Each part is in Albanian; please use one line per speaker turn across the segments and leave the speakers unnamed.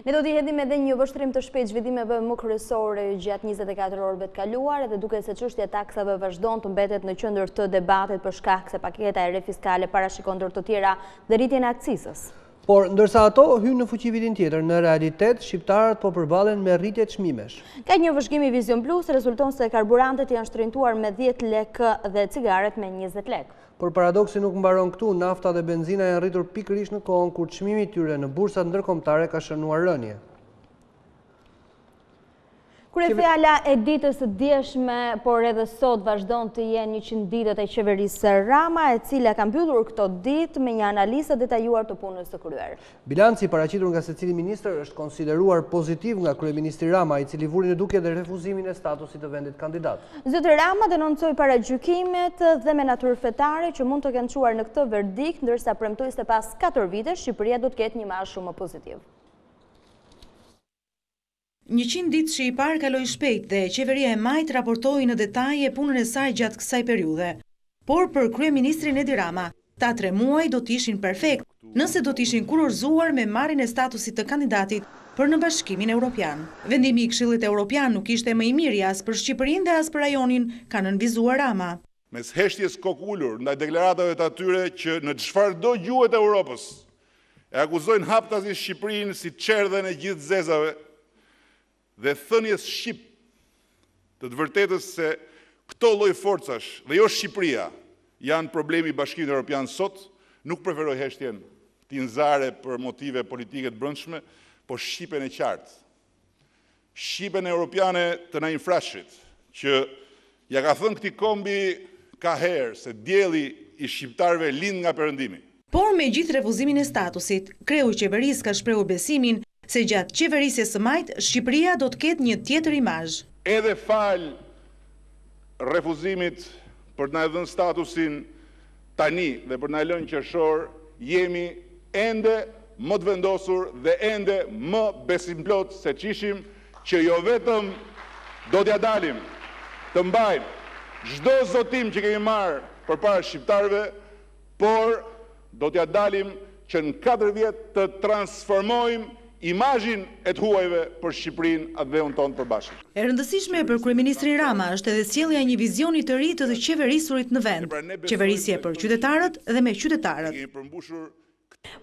Ne do t'i hedhim edhe një vështrim të shpejtë zhvillimeve më kryesore gjatë 24 orëve të kaluar, edhe duke se çështja e taksave vazhdon të mbetet në qendër të debatit për shkak se paketa e re fiskale parashikon ndër të tjera dhe rritjen e akcizës.
Por ndërsa ato hynë në fuqi vitin tjetër, në realitet shqiptarët po përballen me rritje të çmimesh.
Ka një vëzhgim i Vision Plus rezulton se karburantet janë shtrenjtuar me 10 lekë dhe cigaret me 20 lekë.
Por paradoksi nuk mbaron këtu, nafta dhe benzina janë rritur pikërisht në kohën kur çmimi i tyre në bursat ndërkombëtare ka shënuar rënje.
Kryefjala e ditës së dieshme, por edhe sot vazhdon të jenë 100 ditët e qeverisë Rama, e cila ka mbyllur këto ditë me një analizë detajuar të punës së kryer.
Bilanci paraqitur nga secili ministër është konsideruar pozitiv nga kryeministri Rama, i cili vuri në dukje dhe refuzimin e statusit të vendit kandidat.
Zoti Rama denoncoi paragjykimet dhe me natyrë fetare që mund të kenë çuar në këtë verdikt, ndërsa premtoi se pas 4 vitesh Shqipëria do të ketë një imazh shumë pozitiv.
100 ditë që i parë kaloi shpejt dhe qeveria e Majt raportoi në detaje punën e saj gjatë kësaj periudhe. Por për kryeministrin Edi Rama, ta 3 muaj do të ishin perfekt nëse do të ishin kurorzuar me marrjen e statusit të kandidatit për në Bashkimin Evropian. Vendimi i Këshillit Evropian nuk ishte më i miri as për Shqipërinë dhe as për rajonin, ka nënvizuar Rama.
Mes heshtjes kokulur ndaj deklaratave të atyre që në çfarëdo gjuhë të Europës e akuzojnë haptazi Shqipërinë si çerdhen e gjithë zezave, dhe thënjes Shqip të vërtetës se këto lloj forcash dhe jo Shqipëria janë problemi i Bashkimit Evropian sot, nuk preferoj heshtjen tinzare për motive politike të brendshme, po shqipen e qartë. Shqipen europiane të na infrashit, që ja ka thënë këtij kombi ka herë se dielli i shqiptarëve lind nga perëndimi.
Por me gjithë refuzimin e statusit, kreu i qeverisë ka shprehur besimin se gjatë qeverisjes së Majt, Shqipëria do të ketë një tjetër imazh.
Edhe fal refuzimit për të na dhënë statusin tani dhe për na lënë qershor, jemi ende më të vendosur dhe ende më besimplot se çishim që jo vetëm do t'ja dalim të mbajmë çdo zotim që kemi marrë përpara shqiptarëve, por do t'ja dalim që në 4 vjet të transformojmë imazhin e të huajve për Shqipërinë atë dhe unë tonë përbashkët.
E rëndësishme për kryeministrin Rama është edhe sjellja e një vizioni të ri të qeverisurit në vend, qeverisje për qytetarët dhe me qytetarët.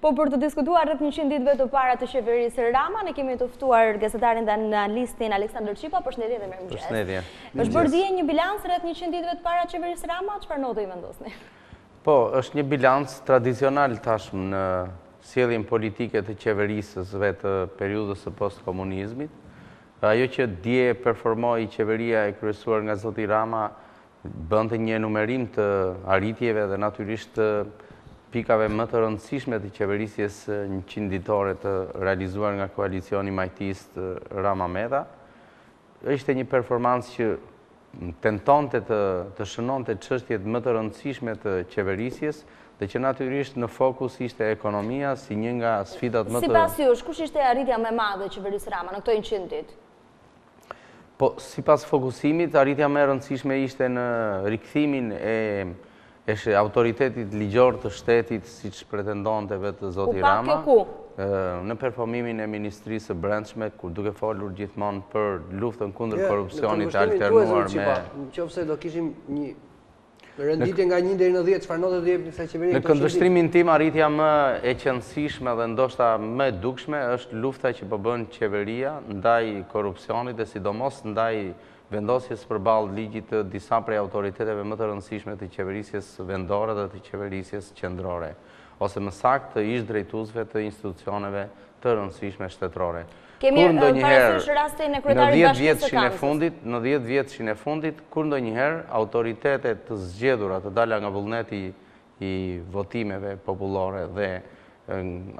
Po për të diskutuar rreth 100 ditëve të para të qeverisë Rama, ne kemi të ftuar gazetarin dhe analistin Aleksandër Çipa. Përshëndetje dhe mirëmëngjes.
Përshëndetje.
Është bërë dje një bilans rreth 100 ditëve të para të qeverisë Rama, çfarë note i vendosni?
Po, është një bilans tradicional tashmë në sjelljen politike të qeverisëve të periudhës së post-komunizmit. Ajo që dje performoi qeveria e kryesuar nga zoti Rama bënte një enumerim të arritjeve dhe natyrisht të pikave më të rëndësishme të qeverisjes 100 ditore të realizuar nga koalicioni majtist Rama-Meta. Ishte një performancë që tentonte të shënonte çështjet më të rëndësishme të qeverisjes, dhe që natyrisht në fokus ishte ekonomia si një nga sfidat më të...
Sipas jush, kush ishte arritja më e madhe e qeverisë Rama në këto 100 ditë?
Po, sipas fokusimit, arritja më e rëndësishme ishte në rikthimin e autoritetit ligjor të shtetit, siç pretendonte vetë zoti Rama. Në performimin e Ministrisë së Brendshme, kur duke folur gjithmonë për luftën kundër korrupsionit alternuar me...
Nëse do kishim një renditje nga 1 deri në 10, çfarë note do jepni kësaj qeverie?
Në këndvështrimin tim, arritja më e qëndësishme dhe ndoshta më e dukshme është lufta që po bën qeveria ndaj korrupsionit dhe sidomos ndaj vendosjes përballë ligjit të disa prej autoriteteve më të rëndësishme të qeverisjes vendore dhe të qeverisjes qendrore, ose më saktë të ish-drejtuesve të institucioneve të rëndësishme shtetërore.
Kemi parasysh rastin e kryetarit bashkisë së Kansës.
Në 10 vjetëshin e fundit, kur ndonjëherë autoritetet të zgjedhura të dala nga vullneti i votimeve popullore dhe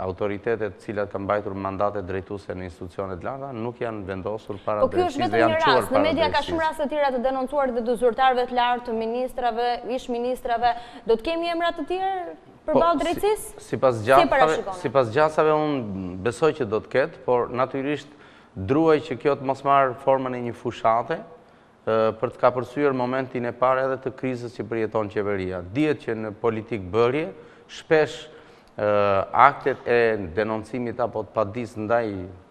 autoritetet cilat kanë mbajtur mandate drejtuese në institucionet larta nuk janë vendosur para drejtësisë.
Po kjo është vetëm një rast. Në media ka shumë raste të tjera të denoncuar dhe të zyrtarëve të lartë, të ministrave, ish-ministrave. Do të kemi emra të tjerë përballë drejtësisë?
Sipas gjasave unë besoj që do të ketë, por natyrisht druaj që kjo të mos marrë formën e një fushate për të kapërcyer momentin e parë edhe të krizës që përjeton qeveria. Dihet që në politikë bërje shpesh aktet e denoncimit apo të padis ndaj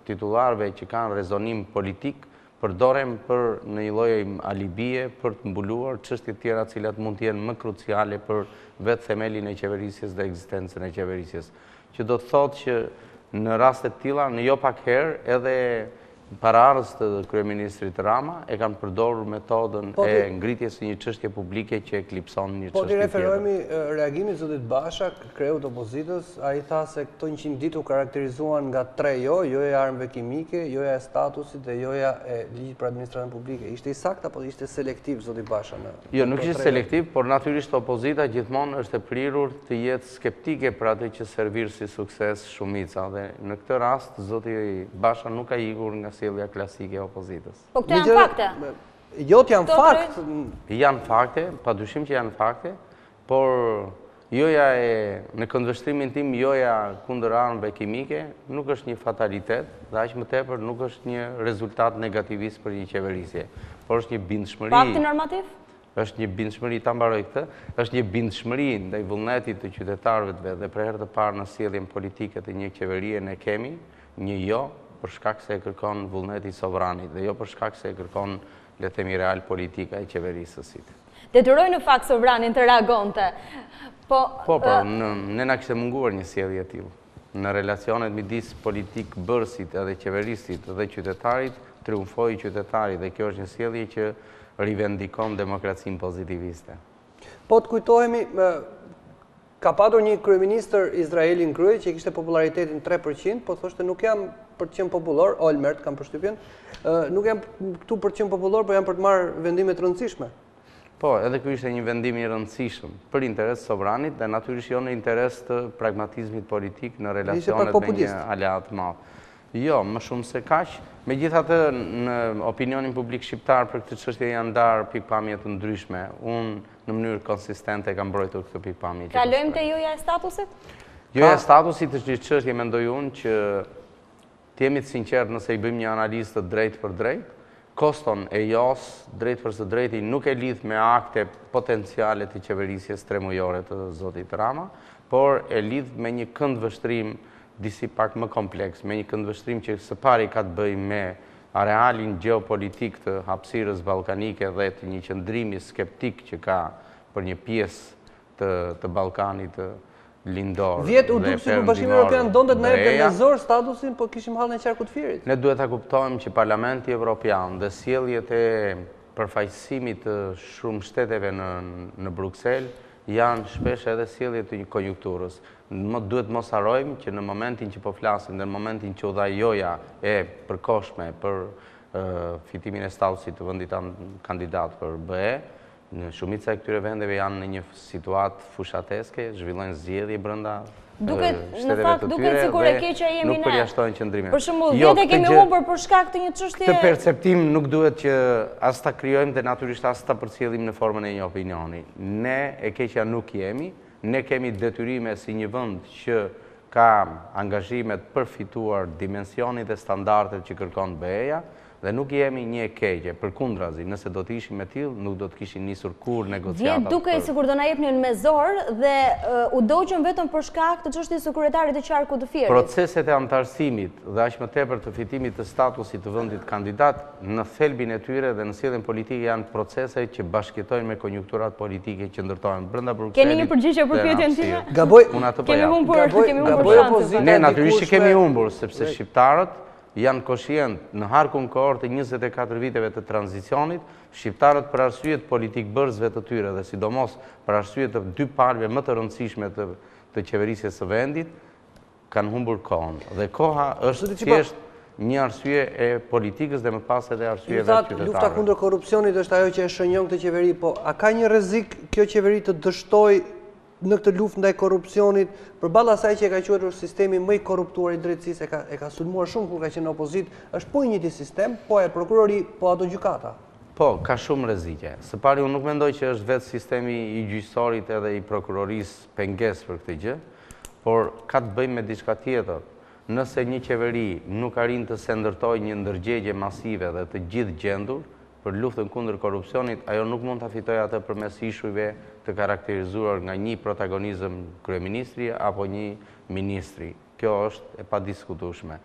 titularve që kanë rezonim politik, përdoren për në një lloj alibie për të mbuluar çështje tjera cilat mund të jenë më kruciale për vetë themelin e qeverisjes dhe ekzistencën e qeverisjes. Që do të thotë që në raste të tilla, në jo pak herë, edhe paraardhës të kryeministrit Rama e kanë përdorur metodën e ngritjes së një çështje publike që eklipson një çështje tjetër.
Po ti referohemi reagimit zotit Basha, kreut opozitës, ai tha se këto 100 ditë u karakterizuan nga 3 joja e armëve kimike, joja e statusit dhe joja e ligjit për administratën publike. Ishte i saktë apo ishte selektiv zoti Basha në?
Jo, nuk ishte selektiv, por natyrisht opozita gjithmonë është e prirur të jetë skeptike për atë që servir si sukses shumica dhe në këtë rast zoti Basha nuk ka ikur nga sjellja klasike e opozitës.
Po këto janë fakte?
Jot janë fakt.
Janë fakte, padyshim që janë fakte, por joja në këndvështrimin tim, joja kundër armëve kimike nuk është një fatalitet, dhe aq më tepër nuk është një rezultat negativist për një qeverisje, por është një bindshmëri.
Fakti normativ?
Është një bindshmëri, ta mbaroj këtë, është një bindshmëri ndaj vullnetit të qytetarëve të vetë dhe për herë të parë në sjelljen politike të një qeverie ne kemi një jo për shkak se e kërkon vullneti sovranit dhe jo për shkak se e kërkon le të themi real politika e qeverisësit.
Detyroi në fakt sovranin të reagonte.
Po, ne na kishte munguar një sjellje e tillë. Në relacionet midis politik bërësit edhe qeverisit dhe qytetarit, triumfoi qytetari dhe kjo është një sjellje që rivendikon demokracinë pozitiviste.
Po të kujtohemi, ka padur një kryeministër Izraeli në krye që kishte popularitetin 3%, po thoshte nuk jam për të qenë popullor, Olmert kam përshtypjen, nuk jam këtu për të qenë popullor, por jam për të marrë vendime të rëndësishme.
Po, edhe ky ishte një vendim i rëndësishëm për interes sovranit dhe natyrisht jo në interes të pragmatizmit politik në relacionet me një aleat të madh. Jo, më shumë se kaq. Megjithatë, në opinionin publik shqiptar për këtë çështje janë ndarë pikpamje të ndryshme. Unë në mënyrë konsistente kam mbrojtur këtë pikpamje.
Kalojmë te joja e statusit?
Joja e statusit është një çështje, mendoj unë, që të jemi të sinqertë nëse i bëjmë një analizë të drejtë për drejtë. Koston e jos, drejt për së drejti, nuk e lidh me akte potenciale të qeverisjes tremujore të zotit Rama, por e lidh me një këndvështrim disi pak më kompleks, me një këndvështrim që së pari ka të bëj me arealin geopolitik të hapësirës ballkanike dhe të një qëndrimi skeptik që ka për një pjesë të Ballkanit lindor.
10 u duk sikur Bashkimi Evropian donte të na jepte ndzor statusin, po kishim hallën e qarkut firit.
Ne duhet ta kuptojmë që Parlamenti Evropian dhe sjelljet e përfaqësimit të shumë shteteve në Bruksel janë shpesh edhe sjellje të një konjunkturës. Duhet mos harrojmë që në momentin që po flasim dhe në momentin që u dha joja e përkohshme për fitimin e statusit të vendit kandidat për BE, në shumica e këtyre vendeve janë në një situatë fushateske, zhvillojnë zgjedhje brenda
në fakt duket sikur e keqja jemi ne.
Nuk përjashtojnë qëndrimet.
Për shembull, vete kemi humbur për shkak të një çështje.
Këtë perceptim nuk duhet që as ta krijojmë dhe natyrisht as ta përcjellim në formën e një opinioni. Ne e keqja nuk jemi, ne kemi detyrime si një vend që ka angazhimet për fituar dimensionit dhe standardet që kërkon BE-ja. Dhe nuk jemi një e keqe, përkundrazi, nëse do të ishim me tillë, nuk do të kishin nisur kur negociatat.
Vjen duke sikur do na jepnin me zor dhe u dogjën vetëm për shkak të çështjes së kryetarit të qarkut të Firit.
Proceset e antarësimit dhe aq më tepër të fitimit të statusit të vendit kandidat në thelbin e tyre dhe në sjelljen politike janë procese që bashkëtojnë me konjunkturat politike që ndërtohen brenda Brukselit.
Keni një përgjigje për pyetjen time?
Gaboj,
kemi humbur shansin.
Ne natyrisht kemi humbur sepse shqiptarët janë koshient në harkun kohor të 24 viteve të tranzicionit, shqiptarët për arsyet politik bërësve të tyre dhe sidomos për arsyet të dy palëve më të rëndësishme të qeverisjes së vendit, kanë humbur kohën. Dhe koha është thjesht një arsye e politikës dhe më pas edhe arsye vetë qytetarëve.
Lufta kundër korrupsionit është ajo që e shënjon këtë qeveri, po a ka një rrezik kjo qeveri të dështojë në këtë luftë ndaj korrupsionit, përballë asaj që e ka quajtur sistemi më i korruptuar i drejtësisë, e ka sulmuar shumë kur ka qenë në opozitë, është po i njëjti sistem, po e prokurori, po ato gjykata.
Po, ka shumë rreziqe. Së pari unë nuk mendoj që është vetë sistemi i gjyqësorit edhe i prokurorisë pengesë për këtë gjë, por ka të bëjë me diçka tjetër. Nëse një qeveri nuk arrin të se ndërtojë një ndërgjegje masive dhe të gjithë gjendur, për luftën kundër korrupsionit, ajo nuk mund të fitojë atë përmes ishujve të karakterizuar nga një protagonizëm kryeministri apo një ministri. Kjo është e padiskutueshme.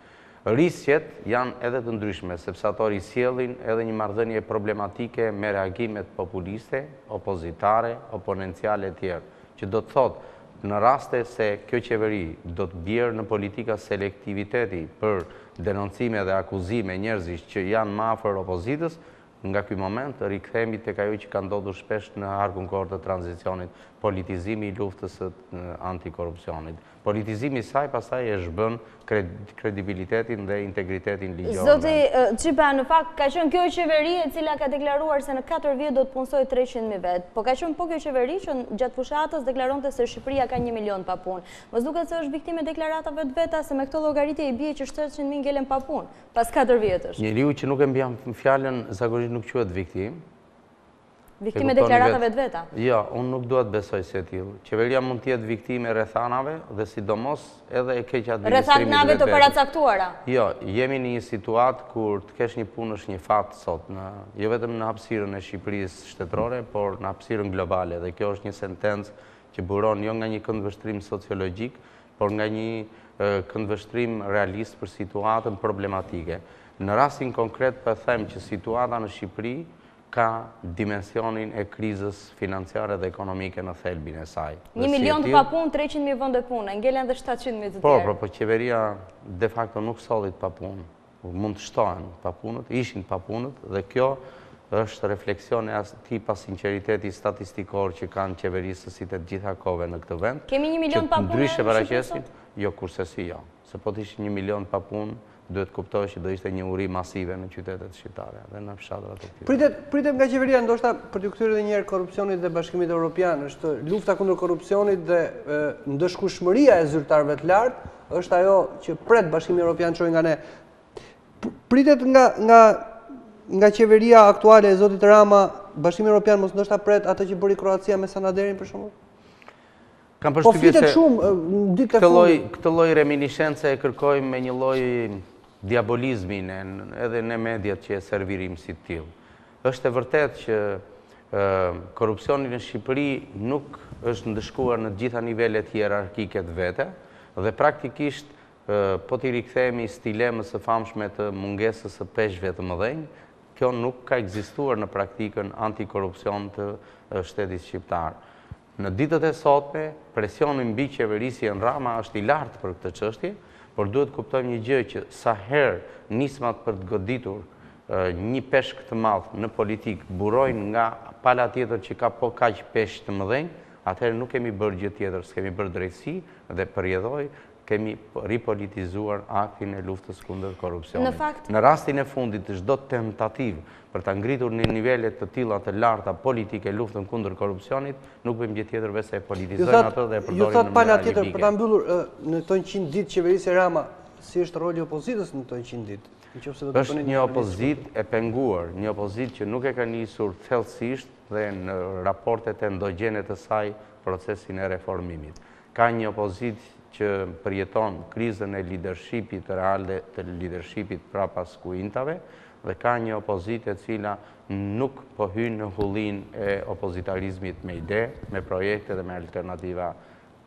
Risqet janë edhe të ndryshme, sepse ato risjellin edhe një marrëdhënie problematike me reagimet populiste, opozitare, oponenciale e tjerë, që do të thotë në raste se kjo qeveri do të bjerë në politika selektiviteti për denoncime dhe akuzime njerëzish që janë më afër opozitës, nga ky moment rikthehemi tek ajo që ka ndodhur shpesh në arkun kohor të tranzicionit, politizimi i luftës antikorrupsionit. Politizimi i saj pastaj e zhbën kredibilitetin dhe integritetin ligjor.
Zoti Xipa, në fakt ka qenë kjo qeveri e cila ka deklaruar se në 4 vjet do të punsoj 300.000 vet. Po ka qenë kjo qeveri që gjatë fushatës deklaronte se Shqipëria ka 1 milion pa punë. Mos duket se është viktimë e deklaratave të veta, se me këtë llogaritje i bie që 700.000 ngelen pa punë pas 4 vjetësh.
Njeriu që nuk e mbjan fjalën zakonisht nuk quhet viktimë.
Viktime deklaratave të veta?
Jo, unë nuk duhet besoj se tillë. Qeveria mund të jetë viktime e rrethanave dhe sidomos edhe e keq administrimit.
Rrethanave të paracaktuara?
Jo, jemi në një situatë kur të kesh një punë është një fat sot, jo vetëm në hapësirën e Shqipërisë shtetërore, por në hapësirën globale. Dhe kjo është një sentencë që buron jo nga një këndvështrim sociologjik, por nga një këndvështrim realist për situatën problematike. Në rastin konkret për them që situata në Shqipëri ka dimensionin e krizës financiare dhe ekonomike në thelbin e saj.
1 milion të papunë, 300.000 vende pune, ngelen dhe 700.000 të tjerë.
Po qeveria de facto nuk sollit papunë, mund të shtohen papunët, ishin papunët, dhe kjo është refleksion e atij pa sinqeriteti statistikor që kanë qeverisësit e gjitha kohëve në këtë vend.
Kemi 1 milion papunë në
Shqipëri? Jo, kurse si jo. Se po të ishte 1 milion papunë, duhet kuptoj që do ishte një uri masive në qytetet shqiptare dhe në fshatrat e këtyre.
Pritet nga qeveria ndoshta për të kthyer edhe një herë korrupsionit dhe Bashkimit Evropian, është lufta kundër korrupsionit dhe ndëshkueshmëria e zyrtarëve të lartë është ajo që pret Bashkimi Evropian çojë nga ne. Pritet nga qeveria aktuale e zotit Rama, Bashkimi Evropian mos ndoshta pret atë që bëri Kroacia me Sanaderin për shembull?
Po flitet shumë ditë të fundit. Këtë lloj reminiscence e kërkojmë me një lloj diabolizmin edhe në mediat që e servirim si të tillë. Është e vërtet që korrupsioni në Shqipëri nuk është ndëshkuar në gjitha nivelet hierarkike të vete dhe praktikisht po t'i rikthehemi stilemës së famshme të mungesës së peshqve të mëdhenj, kjo nuk ka ekzistuar në praktikën antikorrupsion të shtetit shqiptar. Në ditët e sotme, presioni mbi qeverisjen Rama është i lartë për këtë çështje, por duhet kuptojmë një gjë që sa herë nismat për të goditur një peshk të madh në politikë burojnë nga pala tjetër që ka po kaq peshq të mëdhenj, atëherë nuk kemi bërë gjë tjetër, s'kemi bërë drejtësi dhe përjedhoj kemi ripolitizuar aktin e luftës kundër korrupsionit. Në rastin e fundit çdo tentativë për ta ngritur në nivele të tilla të larta politike luftën kundër korrupsionit, nuk bëjmë gjë tjetër veç se politizojmë atë dhe e përdorim në mënyrë
ju thot pala tjetër për ta mbyllur në këto 100 ditë qeverisë Rama, si është roli i opozitës në këto 100 ditë?
Është një opozitë e penguar, një opozitë që nuk e ka nisur thellësisht dhe në raportet endogjene të saj procesin e reformimit. Ka një opozitë që përjeton krizën e leadershipit real dhe të leadershipit prapas kuintave dhe ka një opozitë e cila nuk po hyn në hullin e opozitarizmit me ide, me projekte dhe me alternativa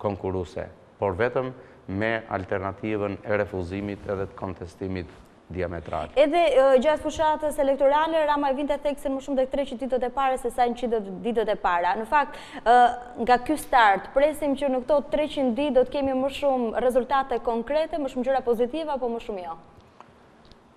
konkurruese, por vetëm me alternativën e refuzimit edhe të kontestimit diametral.
Edhe gjatë fushatës elektorale, Rama e vinte theksin më shumë tek 300 ditët e para se sa 100 ditët e para. Në fakt, nga ky start, presim që në këto 300 ditë do të kemi më shumë rezultate konkrete, më shumë gjëra pozitive apo më shumë jo?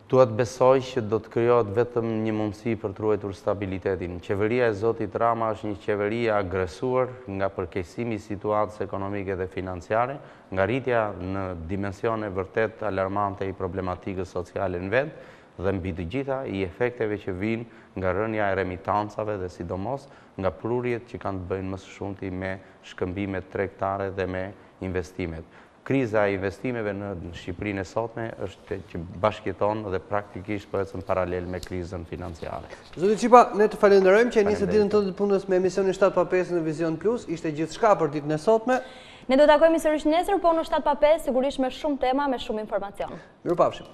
Duhet besoj që do të krijohet vetëm një mundësi për të ruajtur stabilitetin. Qeveria e zotit Rama është një qeveri agresuar nga përkeqësimi i situatës ekonomike dhe financiare, nga rritja në dimensione vërtet alarmante i problematikës sociale në vend dhe mbi të gjitha i efekteve që vijnë nga rënja e remitancave dhe sidomos nga prurjet që kanë të bëjnë më së shumti me shkëmbimet tregtare dhe me investimet. Kriza e investimeve në Shqipërinë e sotme është që bashkëjeton dhe praktikisht po ecën paralel me krizën financiare.
Zoti Xipa, ne të falenderojmë që nisë ditën tënde të punës me emisionin 7:05 në Vizion Plus. Ishte gjithçka për ditën e sotme.
Ne do të takojmë sërish nesër, po në 7:05 sigurisht me shumë tema, me shumë informacion.
Mirupafshim.